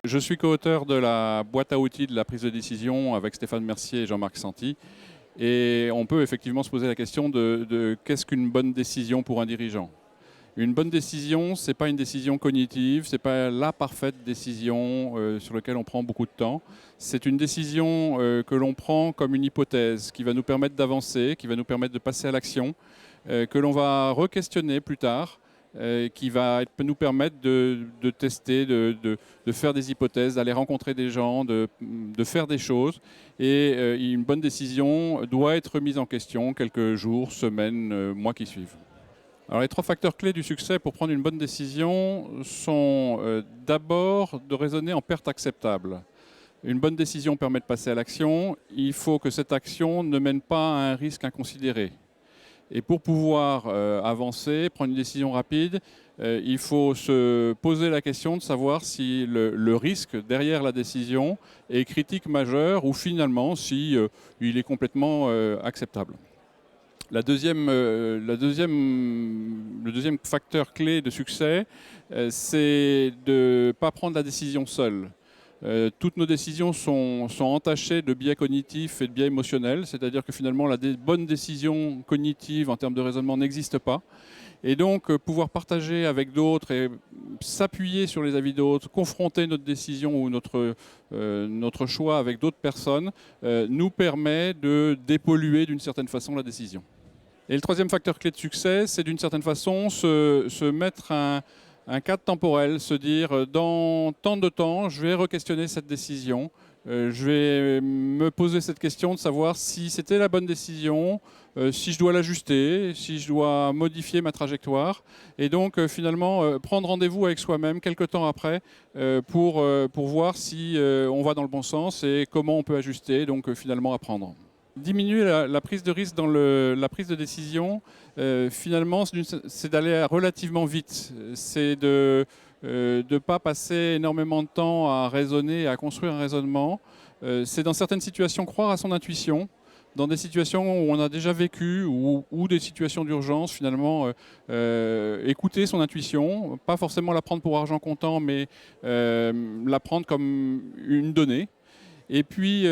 Je suis co-auteur de la boîte à outils de la prise de décision avec Stéphane Mercier et Jean-Marc Santi. Et on peut effectivement se poser la question de qu'est-ce qu'une bonne décision pour un dirigeant. Une bonne décision, ce n'est pas une décision cognitive, ce n'est pas la parfaite décision sur laquelle on prend beaucoup de temps. C'est une décision que l'on prend comme une hypothèse qui va nous permettre d'avancer, qui va nous permettre de passer à l'action, que l'on va re-questionner plus tard, qui va nous permettre de tester, de faire des hypothèses, d'aller rencontrer des gens, de faire des choses. Et une bonne décision doit être mise en question quelques jours, semaines, mois qui suivent. Alors, les 3 facteurs clés du succès pour prendre une bonne décision sont d'abord de raisonner en perte acceptable. Une bonne décision permet de passer à l'action. Il faut que cette action ne mène pas à un risque inconsidéré. Et pour pouvoir avancer, prendre une décision rapide, il faut se poser la question de savoir si le risque derrière la décision est critique majeur ou finalement si il est complètement acceptable. Le deuxième facteur clé de succès, c'est de ne pas prendre la décision seule. Toutes nos décisions sont entachées de biais cognitifs et de biais émotionnels, c'est-à-dire que finalement la bonne décision cognitive en termes de raisonnement n'existe pas. Et donc pouvoir partager avec d'autres et s'appuyer sur les avis d'autres, confronter notre décision ou notre choix avec d'autres personnes nous permet de dépolluer d'une certaine façon la décision. Et le troisième facteur clé de succès, c'est d'une certaine façon se mettre un cadre temporel, se dire dans tant de temps, je vais re-questionner cette décision, je vais me poser cette question de savoir si c'était la bonne décision, si je dois l'ajuster, si je dois modifier ma trajectoire. Et donc finalement prendre rendez-vous avec soi-même quelques temps après pour voir si on va dans le bon sens et comment on peut ajuster, donc finalement apprendre. Diminuer la prise de risque dans la prise de décision, finalement, c'est d'aller relativement vite. C'est de ne pas passer énormément de temps à raisonner, à construire un raisonnement. C'est dans certaines situations croire à son intuition. Dans des situations où on a déjà vécu ou des situations d'urgence, finalement, écouter son intuition, pas forcément la prendre pour argent comptant, mais la prendre comme une donnée. Et puis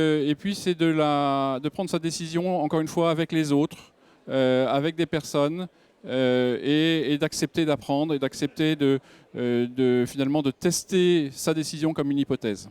c'est de prendre sa décision, encore une fois, avec les autres, avec des personnes, et d'accepter d'apprendre et d'accepter finalement de tester sa décision comme une hypothèse.